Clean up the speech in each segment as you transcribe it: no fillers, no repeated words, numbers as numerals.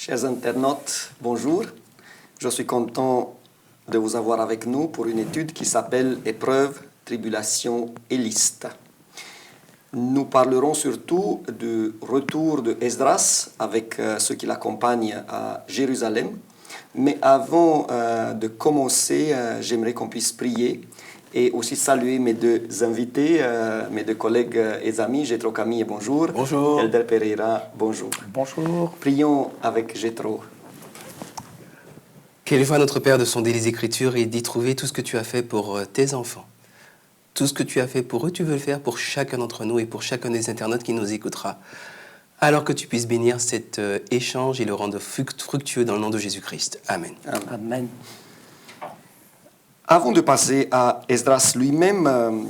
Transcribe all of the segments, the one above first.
Chers internautes, bonjour. Je suis content de vous avoir avec nous pour une étude qui s'appelle Épreuve, tribulation et liste. Nous parlerons surtout du retour de Esdras avec ceux qui l'accompagnent à Jérusalem. Mais avant de commencer, j'aimerais qu'on puisse prier et aussi saluer mes deux invités, mes deux collègues et amis, Jetro Camille, bonjour. Bonjour. Elder Pereira, bonjour. Bonjour. Prions avec Jetro. Qu'élevé notre Père de sonder les Écritures et d'y trouver tout ce que tu as fait pour tes enfants. Tout ce que tu as fait pour eux, tu veux le faire pour chacun d'entre nous et pour chacun des internautes qui nous écoutera. Alors que tu puisses bénir cet échange et le rendre fructueux dans le nom de Jésus-Christ. Amen. Amen. Amen. Avant de passer à Esdras lui-même,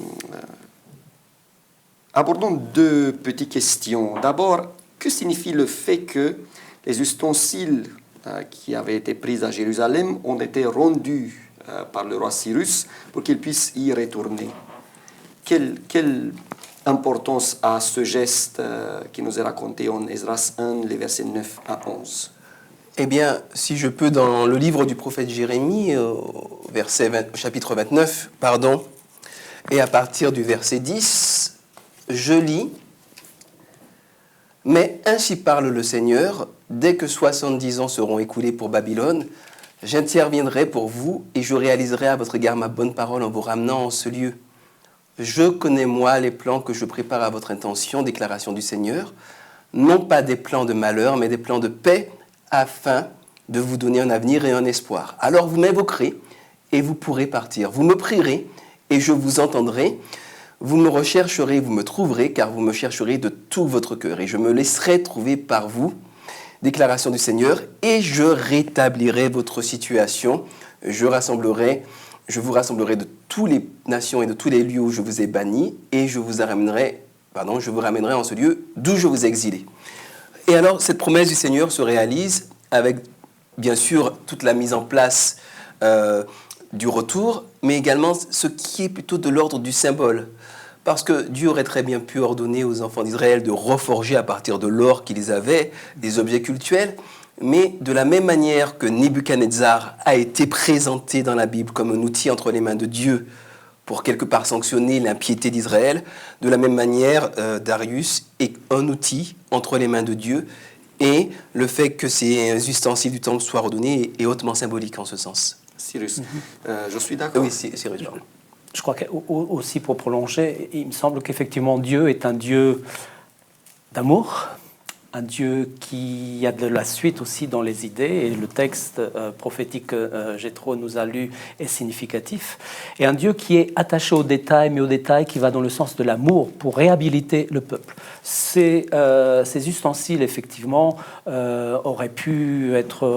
abordons deux petites questions. D'abord, que signifie le fait que les ustensiles qui avaient été pris à Jérusalem ont été rendus par le roi Cyrus pour qu'il puisse y retourner? Quelle importance a ce geste qui nous est raconté en Esdras 1, les versets 9 à 11? Eh bien, si je peux, dans le livre du prophète Jérémie, chapitre 29, et à partir du verset 10, je lis « Mais ainsi parle le Seigneur, dès que 70 ans seront écoulés pour Babylone, j'interviendrai pour vous et je réaliserai à votre égard ma bonne parole en vous ramenant en ce lieu. Je connais, moi, les plans que je prépare à votre intention, déclaration du Seigneur, non pas des plans de malheur, mais des plans de paix, afin de vous donner un avenir et un espoir. Alors vous m'invoquerez et vous pourrez partir. Vous me prierez et je vous entendrai. Vous me rechercherez, vous me trouverez, car vous me chercherez de tout votre cœur. Et je me laisserai trouver par vous, déclaration du Seigneur, et je rétablirai votre situation. Je vous rassemblerai de toutes les nations et de tous les lieux où je vous ai bannis, et je vous ramènerai en ce lieu d'où je vous ai exilé. Et alors, cette promesse du Seigneur se réalise avec, bien sûr, toute la mise en place du retour, mais également ce qui est plutôt de l'ordre du symbole. Parce que Dieu aurait très bien pu ordonner aux enfants d'Israël de reforger à partir de l'or qu'ils avaient des objets cultuels, mais de la même manière que Nebuchadnezzar a été présenté dans la Bible comme un outil entre les mains de Dieu pour quelque part sanctionner l'impiété d'Israël, de la même manière, Darius est un outil entre les mains de Dieu, et le fait que ces ustensiles du temple soient redonnés est hautement symbolique en ce sens. Cyrus, je suis d'accord. Oui, Cyrus, pardon. Je crois qu'aussi pour prolonger, il me semble qu'effectivement Dieu est un Dieu d'amour, un Dieu qui a de la suite aussi dans les idées, et le texte prophétique que Jétro nous a lu est significatif, et un Dieu qui est attaché aux détails, mais aux détails qui va dans le sens de l'amour pour réhabiliter le peuple. Ces ustensiles, effectivement, auraient pu être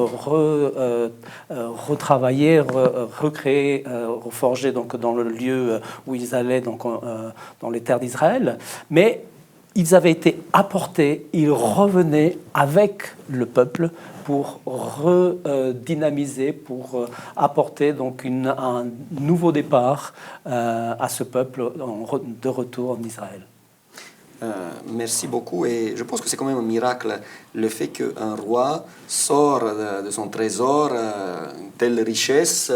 retravaillés, recréés, reforgés donc, dans le lieu où ils allaient, donc, dans les terres d'Israël, mais ils avaient été apportés, ils revenaient avec le peuple pour redynamiser, pour apporter donc un nouveau départ à ce peuple de retour en Israël. Merci beaucoup, et je pense que c'est quand même un miracle le fait qu'un roi sort de son trésor une telle richesse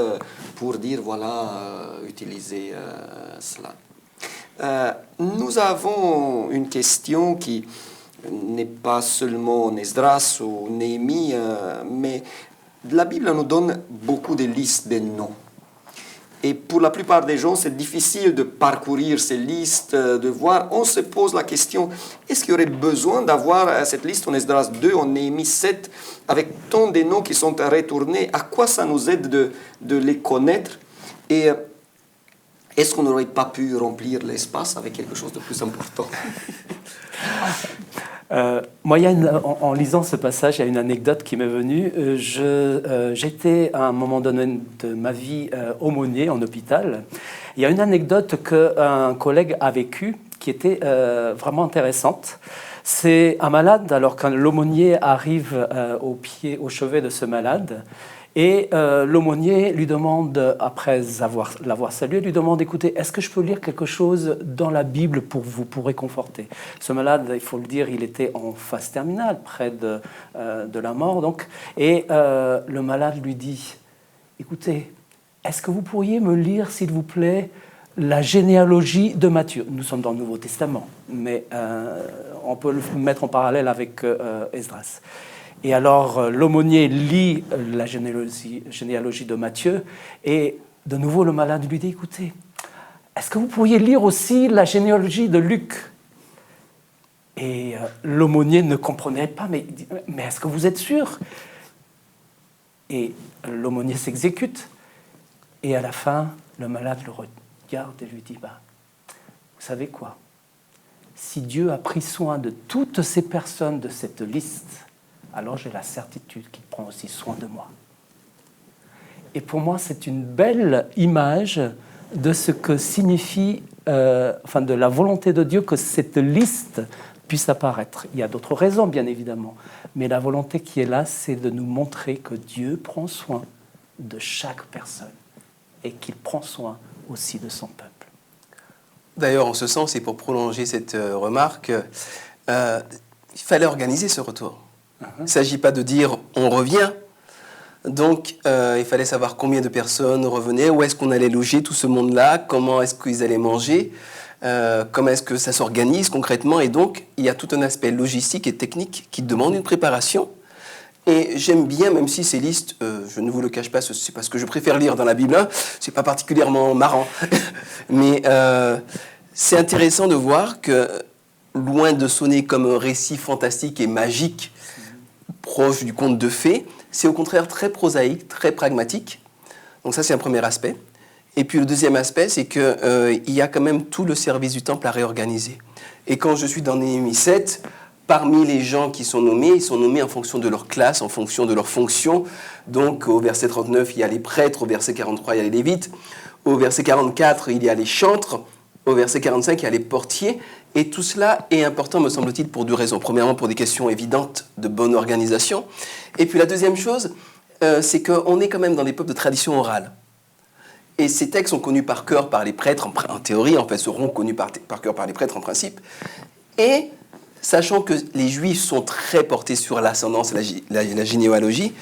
pour dire voilà, utilisez cela. Nous avons une question qui n'est pas seulement Esdras ou Néhémie, mais la Bible nous donne beaucoup de listes de noms. Et pour la plupart des gens, c'est difficile de parcourir ces listes, de voir. On se pose la question, est-ce qu'il y aurait besoin d'avoir cette liste en Esdras 2, en Néhémie 7, avec tant de noms qui sont retournés? À quoi ça nous aide de les connaître? Et est-ce qu'on n'aurait pas pu remplir l'espace avec quelque chose de plus important? Moi, en lisant ce passage, il y a une anecdote qui m'est venue. J'étais à un moment donné de ma vie aumônier en hôpital. Il y a une anecdote qu'un collègue a vécue qui était vraiment intéressante. C'est un malade, alors quand l'aumônier arrive au chevet de ce malade, Et l'aumônier lui demande, après l'avoir salué, lui demande, écoutez, est-ce que je peux lire quelque chose dans la Bible pour réconforter? Ce malade, il faut le dire, il était en phase terminale, près de la mort, donc. Et le malade lui dit, écoutez, est-ce que vous pourriez me lire, s'il vous plaît, la généalogie de Matthieu? Nous sommes dans le Nouveau Testament, mais on peut le mettre en parallèle avec Esdras. Et alors, l'aumônier lit la généalogie de Matthieu, et de nouveau, le malade lui dit, écoutez, est-ce que vous pourriez lire aussi la généalogie de Luc? Et l'aumônier ne comprenait pas, mais est-ce que vous êtes sûr? Et l'aumônier s'exécute, et à la fin, le malade le regarde et lui dit, vous savez quoi? Si Dieu a pris soin de toutes ces personnes de cette liste, alors j'ai la certitude qu'il prend aussi soin de moi. Et pour moi, c'est une belle image de ce que signifie, de la volonté de Dieu que cette liste puisse apparaître. Il y a d'autres raisons, bien évidemment, mais la volonté qui est là, c'est de nous montrer que Dieu prend soin de chaque personne et qu'il prend soin aussi de son peuple. D'ailleurs, en ce sens, et pour prolonger cette remarque, il fallait organiser ce retour. Il ne s'agit pas de dire « on revient ». Donc, il fallait savoir combien de personnes revenaient, où est-ce qu'on allait loger tout ce monde-là, comment est-ce qu'ils allaient manger, comment est-ce que ça s'organise concrètement. Et donc, il y a tout un aspect logistique et technique qui demande une préparation. Et j'aime bien, même si ces listes, je ne vous le cache pas, c'est parce que je préfère lire dans la Bible, hein, c'est pas particulièrement marrant. Mais c'est intéressant de voir que, loin de sonner comme un récit fantastique et magique, proche du conte de fées, c'est au contraire très prosaïque, très pragmatique. Donc ça, c'est un premier aspect. Et puis le deuxième aspect, c'est qu'il y a quand même tout le service du temple à réorganiser. Et quand je suis dans Néhémie 7, parmi les gens qui sont nommés, ils sont nommés en fonction de leur classe, en fonction de leur fonction. Donc au verset 39, il y a les prêtres, au verset 43, il y a les lévites, au verset 44, il y a les chantres, au verset 45, il y a les portiers. Et tout cela est important, me semble-t-il, pour deux raisons. Premièrement, pour des questions évidentes de bonne organisation. Et puis la deuxième chose, c'est qu'on est quand même dans des peuples de tradition orale. Et ces textes sont connus par cœur par les prêtres, en théorie, en fait, seront connus par cœur par les prêtres en principe. Et sachant que les Juifs sont très portés sur l'ascendance et la généalogie,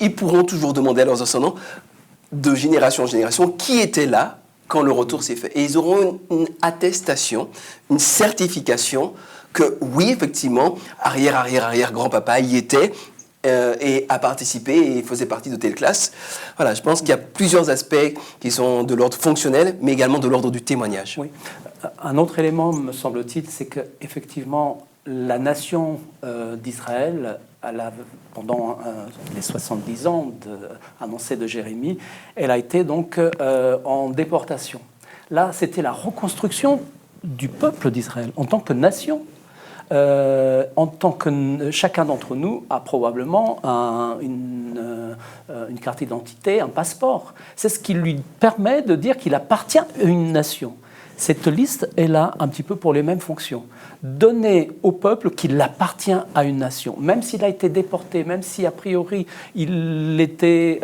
ils pourront toujours demander à leurs ascendants, de génération en génération, qui était là quand le retour s'est fait. Et ils auront une attestation, une certification que oui, effectivement, arrière-grand-papa y était et a participé et faisait partie de telle classe. Voilà, je pense qu'il y a plusieurs aspects qui sont de l'ordre fonctionnel, mais également de l'ordre du témoignage. Oui. Un autre élément, me semble-t-il, c'est qu'effectivement, la nation d'Israël, pendant les 70 ans annoncés de Jérémie, elle a été donc en déportation. Là, c'était la reconstruction du peuple d'Israël en tant que nation. En tant que chacun d'entre nous a probablement une carte d'identité, un passeport. C'est ce qui lui permet de dire qu'il appartient à une nation. Cette liste est là un petit peu pour les mêmes fonctions. Donner au peuple qu'il appartient à une nation, même s'il a été déporté, même si a priori il était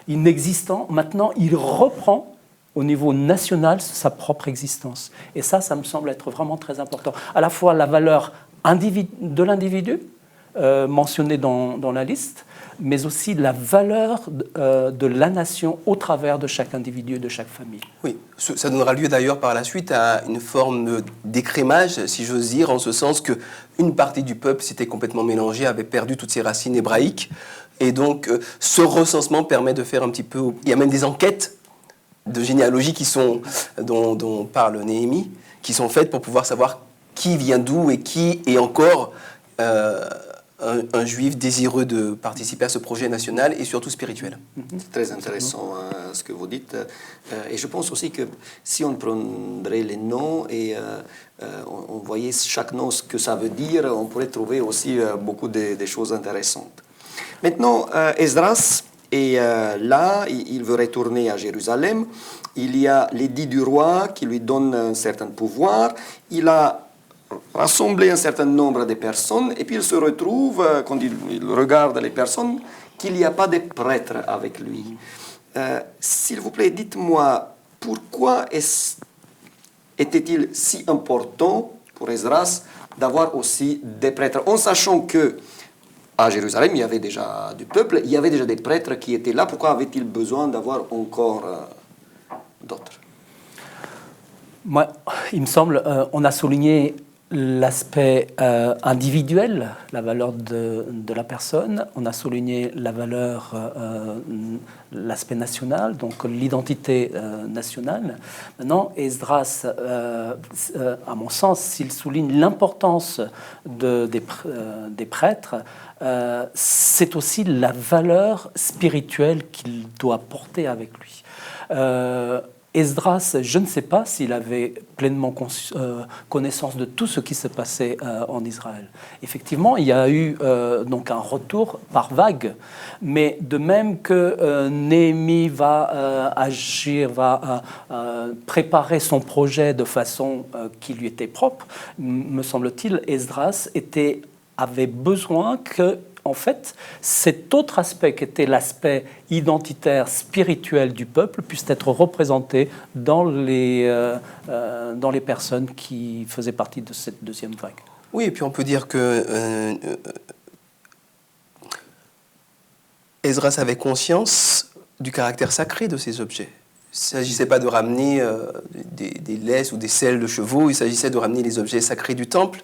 inexistant, maintenant il reprend au niveau national sa propre existence. Et ça me semble être vraiment très important. À la fois la valeur de l'individu, mentionnée dans la liste, mais aussi la valeur de la nation au travers de chaque individu et de chaque famille. Oui, ça donnera lieu d'ailleurs par la suite à une forme d'écrémage, si j'ose dire, en ce sens qu'une partie du peuple s'était complètement mélangée, avait perdu toutes ses racines hébraïques. Et donc, ce recensement permet de faire un petit peu... Il y a même des enquêtes de généalogie dont parle Néhémie, qui sont faites pour pouvoir savoir qui vient d'où et qui est encore un juif désireux de participer à ce projet national et surtout spirituel. C'est très intéressant ce que vous dites. Et je pense aussi que si on prendrait les noms et on voyait chaque nom ce que ça veut dire, on pourrait trouver aussi beaucoup de choses intéressantes. Maintenant, Esdras est là, il veut retourner à Jérusalem. Il y a l'édit du roi qui lui donne un certain pouvoir. Il a rassembler un certain nombre de personnes et puis il se retrouve, quand il regarde les personnes, qu'il n'y a pas de prêtre avec lui. S'il vous plaît, dites-moi, pourquoi était-il si important pour Esdras d'avoir aussi des prêtres, en sachant que à Jérusalem, il y avait déjà du peuple, il y avait déjà des prêtres qui étaient là. Pourquoi avait-il besoin d'avoir encore d'autres? Moi, il me semble, on a souligné l'aspect individuel, la valeur de la personne. On a souligné la valeur, l'aspect national, donc l'identité nationale. Maintenant, Esdras, à mon sens, il souligne l'importance des prêtres. C'est aussi la valeur spirituelle qu'il doit porter avec lui. Esdras, je ne sais pas s'il avait pleinement connaissance de tout ce qui se passait en Israël. Effectivement, il y a eu donc un retour par vague, mais de même que Néhémie va agir, va préparer son projet de façon qui lui était propre, me semble-t-il, Esdras avait besoin que, en fait, cet autre aspect qui était l'aspect identitaire, spirituel du peuple puisse être représenté dans les personnes qui faisaient partie de cette deuxième vague. Oui, et puis on peut dire que Esdras avait conscience du caractère sacré de ces objets. Il ne s'agissait pas de ramener des laisses ou des selles de chevaux, il s'agissait de ramener les objets sacrés du temple.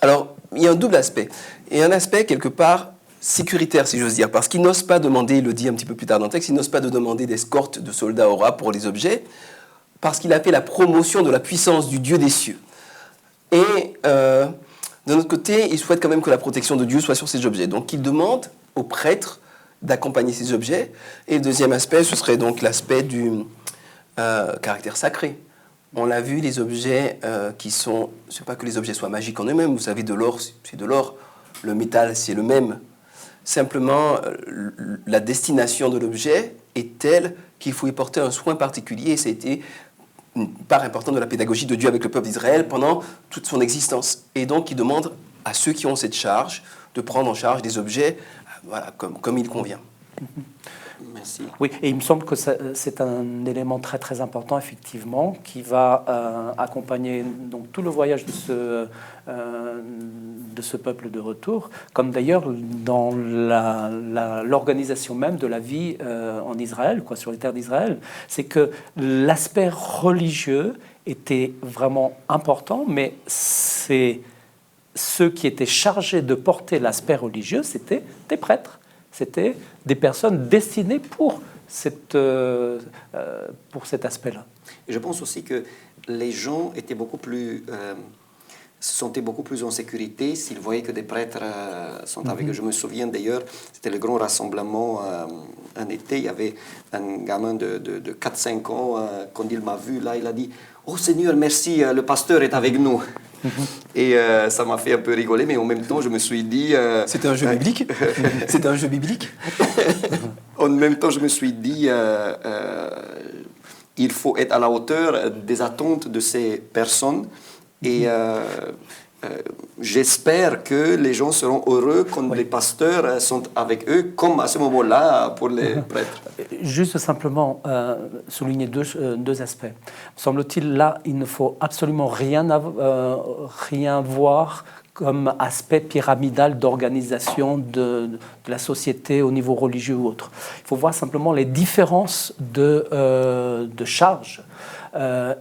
Alors, il y a un double aspect. Et un aspect, quelque part, sécuritaire, si j'ose dire, parce qu'il n'ose pas demander, il le dit un petit peu plus tard dans le texte, il n'ose pas demander d'escorte de soldats au roi pour les objets, parce qu'il a fait la promotion de la puissance du Dieu des cieux. Et d'un autre côté, il souhaite quand même que la protection de Dieu soit sur ces objets. Donc, il demande aux prêtres d'accompagner ces objets. Et le deuxième aspect, ce serait donc l'aspect du caractère sacré. On l'a vu, les objets qui sont... Ce n'est pas que les objets soient magiques en eux-mêmes. Vous savez, de l'or, c'est de l'or. Le métal, c'est le même. Simplement, la destination de l'objet est telle qu'il faut y porter un soin particulier. Et ça a été une part importante de la pédagogie de Dieu avec le peuple d'Israël pendant toute son existence. Et donc, il demande à ceux qui ont cette charge de prendre en charge des objets voilà, comme il convient. Merci. Oui, et il me semble que c'est un élément très très important, effectivement, qui va accompagner donc, tout le voyage de ce peuple de retour, comme d'ailleurs dans l'organisation même de la vie en Israël, quoi, sur les terres d'Israël. C'est que l'aspect religieux était vraiment important, mais c'est ceux qui étaient chargés de porter l'aspect religieux, c'était des prêtres. C'était des personnes destinées pour cet aspect-là. Et je pense aussi que les gens étaient se sentaient beaucoup plus en sécurité s'ils voyaient que des prêtres sont avec eux. Je me souviens d'ailleurs, c'était le grand rassemblement un été, il y avait un gamin de 4-5 ans, quand il m'a vu, là, il a dit « Oh Seigneur, merci, le pasteur est avec nous ». Et ça m'a fait un peu rigoler, mais en même temps, je me suis dit... C'était un jeu biblique. C'était un jeu biblique. En même temps, je me suis dit, il faut être à la hauteur des attentes de ces personnes. Et j'espère que les gens seront heureux quand les pasteurs sont avec eux, comme à ce moment-là pour les prêtres. Juste simplement souligner deux aspects. Semble-t-il, là, il ne faut absolument rien voir comme aspect pyramidal d'organisation de la société au niveau religieux ou autre. Il faut voir simplement les différences de charges.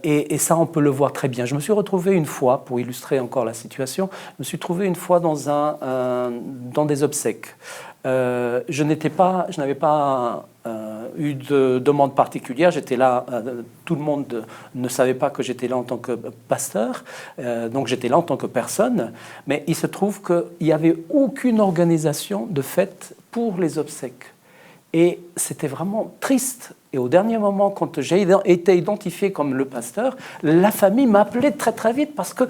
Et ça, on peut le voir très bien. Je me suis retrouvé une fois, pour illustrer encore la situation, je me suis trouvé une fois dans des obsèques. Je n'avais pas eu de demande particulière. J'étais là, tout le monde ne savait pas que j'étais là en tant que pasteur, donc j'étais là en tant que personne. Mais il se trouve qu'il n'y avait aucune organisation de fête pour les obsèques. Et c'était vraiment triste. Et au dernier moment, quand j'ai été identifié comme le pasteur, la famille m'appelait très très vite parce que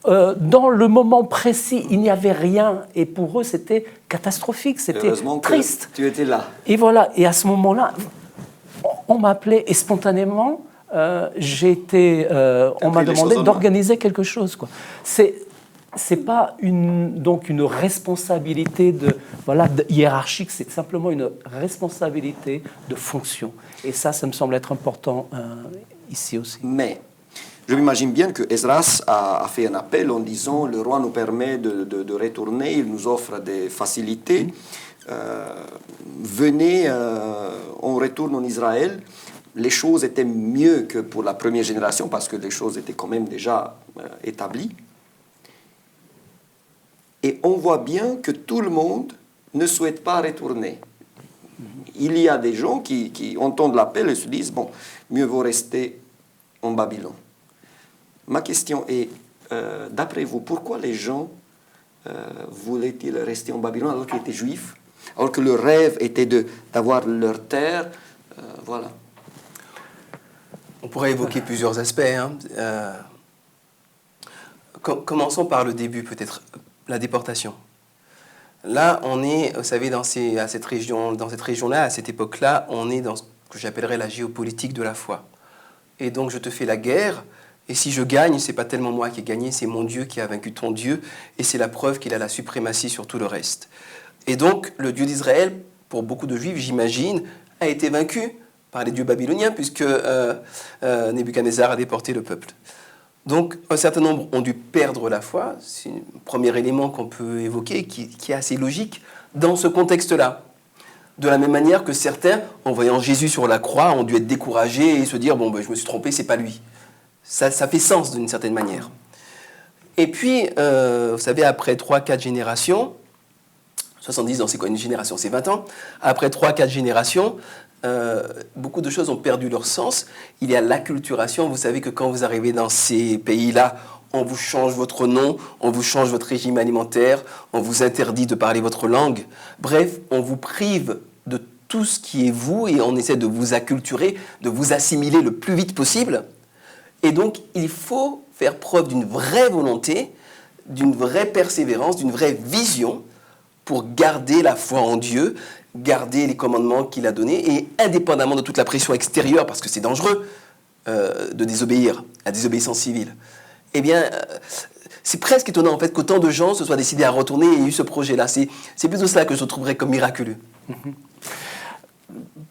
dans le moment précis, il n'y avait rien. Et pour eux, c'était catastrophique, c'était triste. Tu étais là. Et voilà. Et à ce moment-là, on m'appelait et spontanément, on m'a demandé d'organiser quelque chose, quoi. C'est pas donc une responsabilité hiérarchique, c'est simplement une responsabilité de fonction. Et ça me semble être important ici aussi. Mais je m'imagine bien que Esdras a fait un appel en disant le roi nous permet de retourner, il nous offre des facilités. Venez, on retourne en Israël. Les choses étaient mieux que pour la première génération parce que les choses étaient quand même déjà établies. Et on voit bien que tout le monde ne souhaite pas retourner. Il y a des gens qui entendent l'appel et se disent, bon, mieux vaut rester en Babylone. Ma question est, d'après vous, pourquoi les gens voulaient-ils rester en Babylone alors qu'ils étaient juifs, alors que leur rêve était d'avoir leur terre, voilà. On pourrait évoquer plusieurs aspects. Commençons par le début, peut-être. La déportation. Là, on est, vous savez, dans cette région-là, à cette époque-là, on est dans ce que j'appellerais la géopolitique de la foi. Et donc, je te fais la guerre, et si je gagne, c'est pas tellement moi qui ai gagné, c'est mon Dieu qui a vaincu ton Dieu, et c'est la preuve qu'il a la suprématie sur tout le reste. Et donc, le Dieu d'Israël, pour beaucoup de Juifs, j'imagine, a été vaincu par les dieux babyloniens, puisque Nebuchadnezzar a déporté le peuple. Donc, un certain nombre ont dû perdre la foi. C'est un premier élément qu'on peut évoquer, qui est assez logique dans ce contexte-là. De la même manière que certains, en voyant Jésus sur la croix, ont dû être découragés et se dire « bon, ben, je me suis trompé, c'est pas lui ». Ça fait sens d'une certaine manière. Et puis, vous savez, après 3-4 générations, 70 ans, c'est quoi une génération? C'est 20 ans. Après 3-4 générations, beaucoup de choses ont perdu leur sens. Il y a l'acculturation. Vous savez que quand vous arrivez dans ces pays-là, on vous change votre nom, on vous change votre régime alimentaire, on vous interdit de parler votre langue. Bref, on vous prive de tout ce qui est vous et on essaie de vous acculturer, de vous assimiler le plus vite possible. Et donc, il faut faire preuve d'une vraie volonté, d'une vraie persévérance, d'une vraie vision pour garder la foi en Dieu, garder les commandements qu'il a donnés, et indépendamment de toute la pression extérieure, parce que c'est dangereux de désobéir, la désobéissance civile, eh bien, c'est presque étonnant en fait qu'autant de gens se soient décidés à retourner et aient eu ce projet-là. C'est plutôt cela que je trouverais comme miraculeux.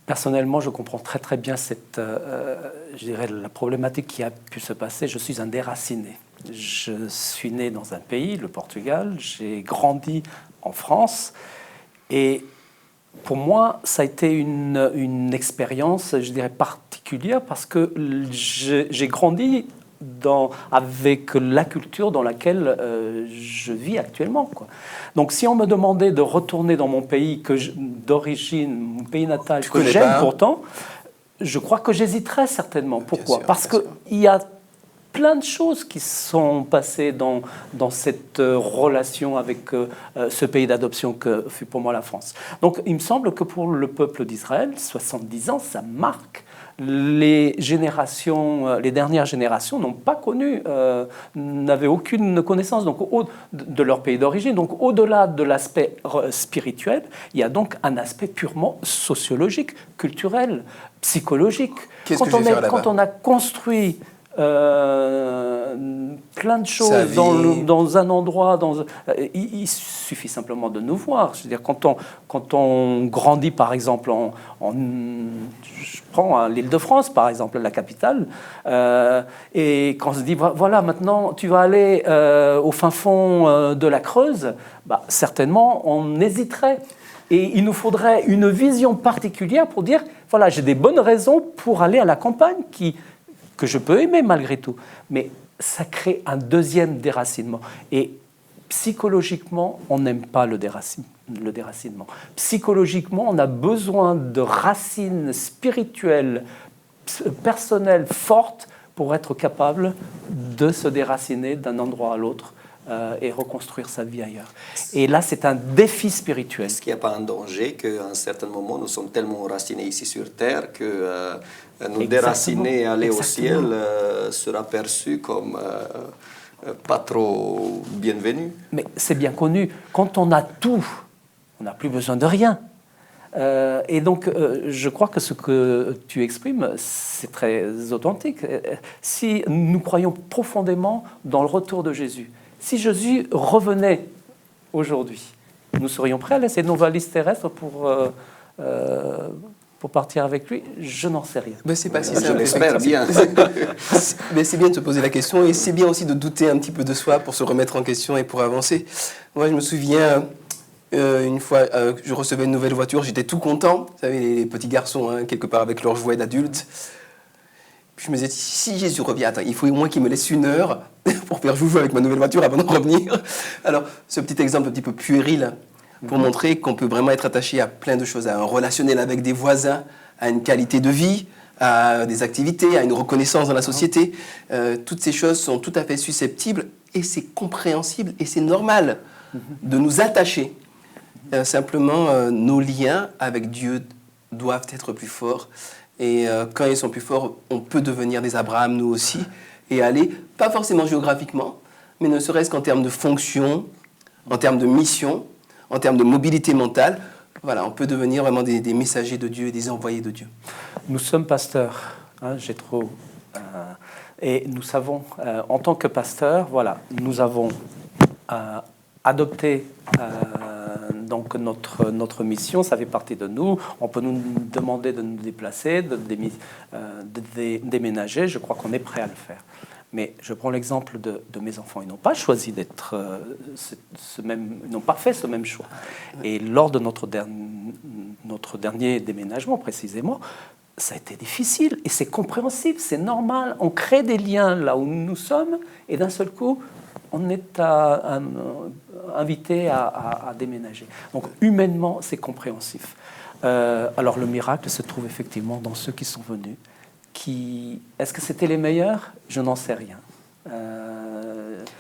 Personnellement, je comprends très très bien je dirais, la problématique qui a pu se passer. Je suis un déraciné. Je suis né dans un pays, le Portugal, j'ai grandi en France, et pour moi, ça a été une expérience, je dirais, particulière parce que j'ai grandi avec la culture dans laquelle je vis actuellement, quoi. Donc, si on me demandait de retourner dans mon pays d'origine, mon pays natal, que j'aime pourtant, je crois que j'hésiterais certainement. Pourquoi ? Parce qu'il y a plein de choses qui sont passées dans cette relation avec ce pays d'adoption que fut pour moi la France. Donc, il me semble que pour le peuple d'Israël, 70 ans, ça marque. Les dernières générations n'ont pas connu, n'avaient aucune connaissance de leur pays d'origine. Donc, au-delà de l'aspect spirituel, il y a donc un aspect purement sociologique, culturel, psychologique. Quand on a construit plein de choses dans un endroit, il suffit simplement de nous voir. Je veux dire, quand on grandit, par exemple, je prends l'Île-de-France, par exemple, la capitale, et quand on se dit, voilà, maintenant, tu vas aller au fin fond de la Creuse, certainement, on hésiterait. Et il nous faudrait une vision particulière pour dire, voilà, j'ai des bonnes raisons pour aller à la campagne que je peux aimer malgré tout. Mais ça crée un deuxième déracinement. Et psychologiquement, on n'aime pas le déracinement. Psychologiquement, on a besoin de racines spirituelles, personnelles, fortes pour être capable de se déraciner d'un endroit à l'autre et reconstruire sa vie ailleurs. Et là, c'est un défi spirituel. Est-ce qu'il n'y a pas un danger qu'à un certain moment, nous sommes tellement enracinés ici sur Terre que nous déraciner, aller au ciel, sera perçu comme pas trop bienvenu? Mais c'est bien connu. Quand on a tout, on n'a plus besoin de rien. Et donc, je crois que ce que tu exprimes, c'est très authentique. Si nous croyons profondément dans le retour de Jésus, si Jésus revenait aujourd'hui, nous serions prêts à laisser nos valises terrestres pour partir avec lui? Je n'en sais rien. Ben, c'est pas si Je simple, l'espère bien. Mais c'est bien de se poser la question et c'est bien aussi de douter un petit peu de soi pour se remettre en question et pour avancer. Moi, je me souviens, une fois, je recevais une nouvelle voiture, j'étais tout content. Vous savez, les petits garçons, hein, quelque part avec leurs jouets d'adultes. Puis je me disais, si Jésus revient, attends, il faut au moins qu'il me laisse 1 heure pour faire joujou avec ma nouvelle voiture avant de revenir. Alors, ce petit exemple un petit peu puéril pour montrer qu'on peut vraiment être attaché à plein de choses, à un relationnel avec des voisins, à une qualité de vie, à des activités, à une reconnaissance dans la société. Toutes ces choses sont tout à fait susceptibles et c'est compréhensible et c'est normal de nous attacher. Simplement, nos liens avec Dieu doivent être plus forts. Et quand ils sont plus forts, on peut devenir des Abraham, nous aussi, et aller, pas forcément géographiquement, mais ne serait-ce qu'en termes de fonction, en termes de mission, en termes de mobilité mentale. Voilà, on peut devenir vraiment des messagers de Dieu et des envoyés de Dieu. Nous sommes pasteurs, hein, et nous savons, en tant que pasteurs, voilà, nous avons adopté donc notre mission, ça fait partie de nous. On peut nous demander de nous déplacer, de déménager. Je crois qu'on est prêt à le faire. Mais je prends l'exemple de mes enfants. Ils n'ont pas choisi d'être ils n'ont pas fait ce même choix. Et lors de notre dernier déménagement, précisément, ça a été difficile et c'est compréhensible, c'est normal. On crée des liens là où nous sommes et d'un seul coup, on est invité à déménager. Donc humainement, c'est compréhensif. Alors le miracle se trouve effectivement dans ceux qui sont venus. Est-ce que c'était les meilleurs? Je n'en sais rien.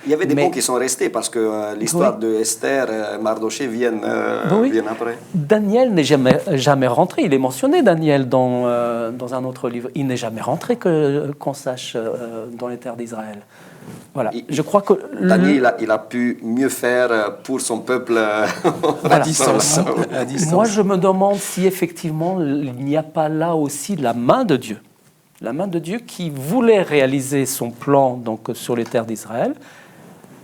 Il y avait des bons qui sont restés parce que l'histoire de Esther, Mardoché viennent après. Daniel n'est jamais rentré. Il est mentionné, Daniel, dans un autre livre. Il n'est jamais rentré, qu'on sache, dans les terres d'Israël. Voilà. Je crois que Daniel, il a pu mieux faire pour son peuple à distance. Moi, je me demande si effectivement il n'y a pas là aussi la main de Dieu. La main de Dieu qui voulait réaliser son plan donc, sur les terres d'Israël.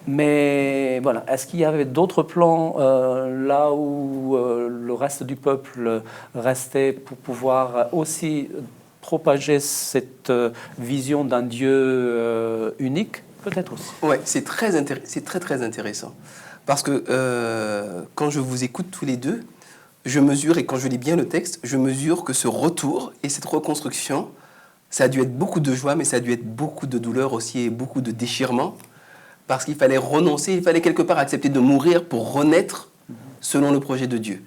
Mais voilà, est-ce qu'il y avait d'autres plans là où le reste du peuple restait pour pouvoir aussi propager cette vision d'un Dieu unique? Peut-être aussi. Oui, c'est très intéressant. Parce que quand je vous écoute tous les deux, je mesure, et quand je lis bien le texte, je mesure que ce retour et cette reconstruction, ça a dû être beaucoup de joie, mais ça a dû être beaucoup de douleur aussi et beaucoup de déchirement. Parce qu'il fallait renoncer, il fallait quelque part accepter de mourir pour renaître selon le projet de Dieu.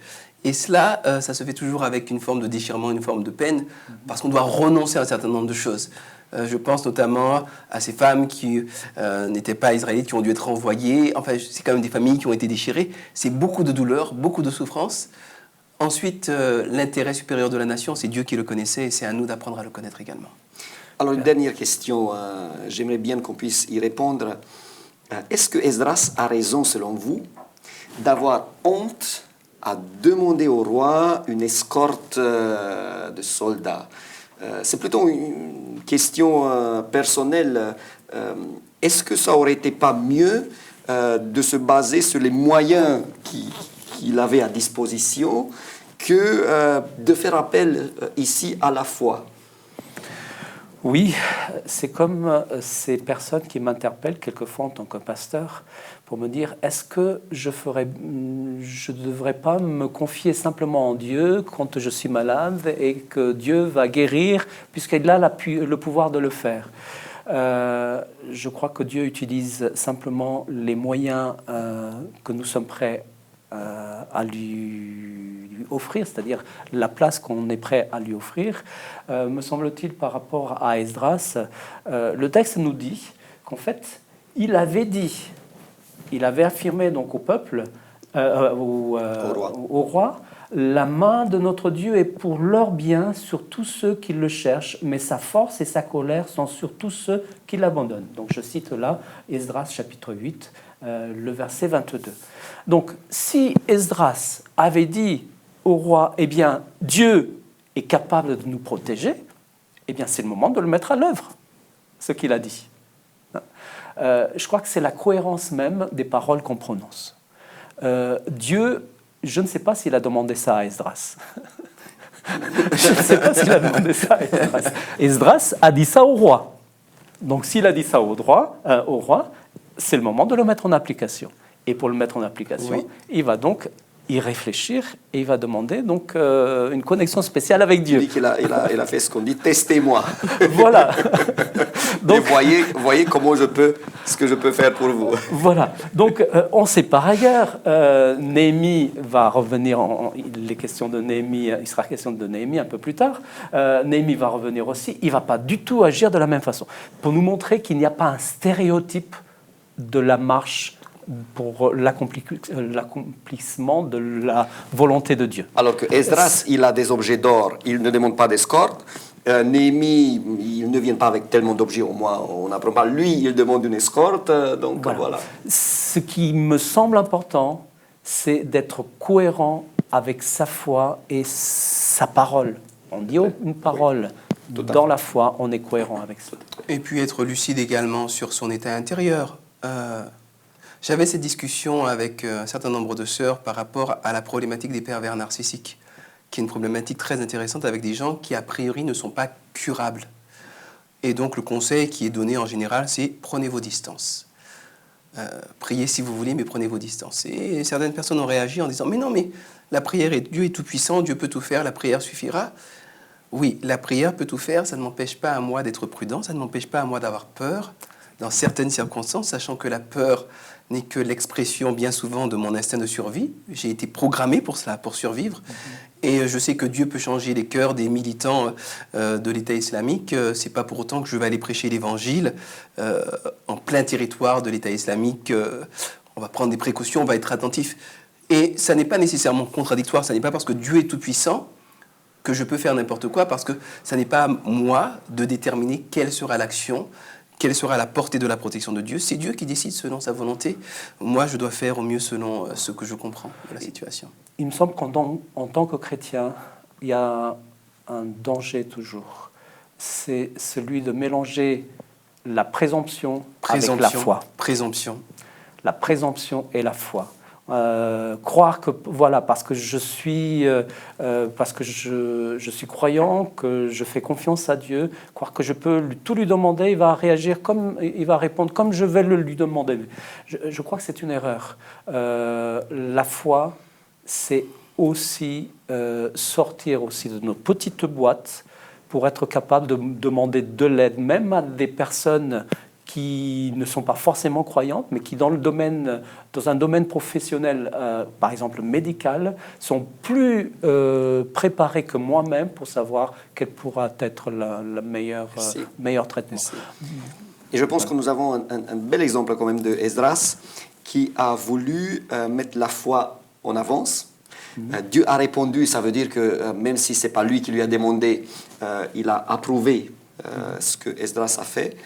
Et cela, ça se fait toujours avec une forme de déchirement, une forme de peine, parce qu'on doit renoncer à un certain nombre de choses. Je pense notamment à ces femmes qui n'étaient pas israélites, qui ont dû être renvoyées. Enfin, c'est quand même des familles qui ont été déchirées. C'est beaucoup de douleur, beaucoup de souffrance. Ensuite, l'intérêt supérieur de la nation, c'est Dieu qui le connaissait et c'est à nous d'apprendre à le connaître également. Alors, une dernière question, j'aimerais bien qu'on puisse y répondre. Est-ce que Esdras a raison, selon vous, d'avoir honte à demander au roi une escorte de soldats? C'est plutôt une question personnelle. Est-ce que ça aurait été pas mieux de se baser sur les moyens qu'il avait à disposition que de faire appel ici à la foi? Oui, c'est comme ces personnes qui m'interpellent quelquefois en tant que pasteur pour me dire, est-ce que je ne devrais pas me confier simplement en Dieu quand je suis malade et que Dieu va guérir puisqu'il a le pouvoir de le faire. Je crois que Dieu utilise simplement les moyens que nous sommes prêts à lui offrir, c'est-à-dire la place qu'on est prêt à lui offrir. Me semble-t-il, par rapport à Esdras, le texte nous dit qu'en fait, il avait affirmé donc au peuple, au roi, la main de notre Dieu est pour leur bien sur tous ceux qui le cherchent, mais sa force et sa colère sont sur tous ceux qui l'abandonnent. Donc je cite là Esdras chapitre 8, le verset 22. Donc si Esdras avait dit au roi, eh bien, Dieu est capable de nous protéger, eh bien, c'est le moment de le mettre à l'œuvre, ce qu'il a dit. Je crois que c'est la cohérence même des paroles qu'on prononce. Dieu, je ne sais pas s'il a demandé ça à Esdras. Je ne sais pas s'il a demandé ça à Esdras. Esdras a dit ça au roi. Donc, s'il a dit ça au roi, c'est le moment de le mettre en application. Et pour le mettre en application, Oui. il va donc y réfléchir et il va demander donc une connexion spéciale avec Dieu. Il dit qu'il a fait ce qu'on dit, testez-moi. Voilà. Donc, voyez ce que je peux faire pour vous. Voilà. Donc, on sait par ailleurs, Néhémie va revenir, il est question de Néhémie, il sera question de Néhémie un peu plus tard. Néhémie va revenir aussi, il ne va pas du tout agir de la même façon, pour nous montrer qu'il n'y a pas un stéréotype de la marche pour l'accomplissement de la volonté de Dieu. Alors que Esdras, il a des objets d'or, il ne demande pas d'escorte. Néhémie, il ne vient pas avec tellement d'objets, au moins on n'apprend pas. Lui, il demande une escorte, donc voilà. Ce qui me semble important, c'est d'être cohérent avec sa foi et sa parole. On dit une parole. Dans la foi, on est cohérent avec ça. Et puis être lucide également sur son état intérieur. J'avais cette discussion avec un certain nombre de sœurs par rapport à la problématique des pervers narcissiques, qui est une problématique très intéressante avec des gens qui, a priori, ne sont pas curables. Et donc, le conseil qui est donné en général, c'est prenez vos distances. Priez si vous voulez, mais prenez vos distances. Et certaines personnes ont réagi en disant, mais non, mais la prière, Dieu est tout-puissant, Dieu peut tout faire, la prière suffira. Oui, la prière peut tout faire, ça ne m'empêche pas à moi d'être prudent, ça ne m'empêche pas à moi d'avoir peur dans certaines circonstances, sachant que la peur n'est que l'expression bien souvent de mon instinct de survie. J'ai été programmé pour cela, pour survivre. Et je sais que Dieu peut changer les cœurs des militants de l'État islamique. C'est pas pour autant que je vais aller prêcher l'Évangile en plein territoire de l'État islamique. On va prendre des précautions, on va être attentif. Et ça n'est pas nécessairement contradictoire. Ça n'est pas parce que Dieu est tout-puissant que je peux faire n'importe quoi, parce que ça n'est pas à moi de déterminer quelle sera l'action, quelle sera la portée de la protection de Dieu. C'est Dieu qui décide selon sa volonté. Moi, je dois faire au mieux selon ce que je comprends de la situation. Il me semble qu'en tant que chrétien, il y a un danger toujours. C'est celui de mélanger la présomption avec la foi. Présomption. La présomption et la foi. Croire que voilà, parce que je suis croyant, que je fais confiance à Dieu, croire que je peux tout lui demander, il va répondre comme je vais le lui demander. Je crois que c'est une erreur. La foi, c'est aussi sortir aussi de nos petites boîtes pour être capable de demander de l'aide, même à des personnes qui ne sont pas forcément croyantes, mais qui dans un domaine professionnel, par exemple médical, sont plus préparées que moi-même pour savoir quel pourra être le meilleur traitement. Merci. Et je pense que nous avons un bel exemple quand même de Esdras, qui a voulu mettre la foi en avance. Dieu a répondu, ça veut dire que même si ce n'est pas lui qui lui a demandé, il a approuvé ce que Esdras a fait.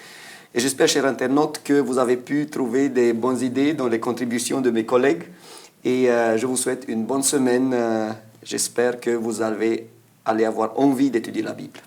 Et j'espère, chers internautes, que vous avez pu trouver des bonnes idées dans les contributions de mes collègues. Et je vous souhaite une bonne semaine. J'espère que vous allez avoir envie d'étudier la Bible.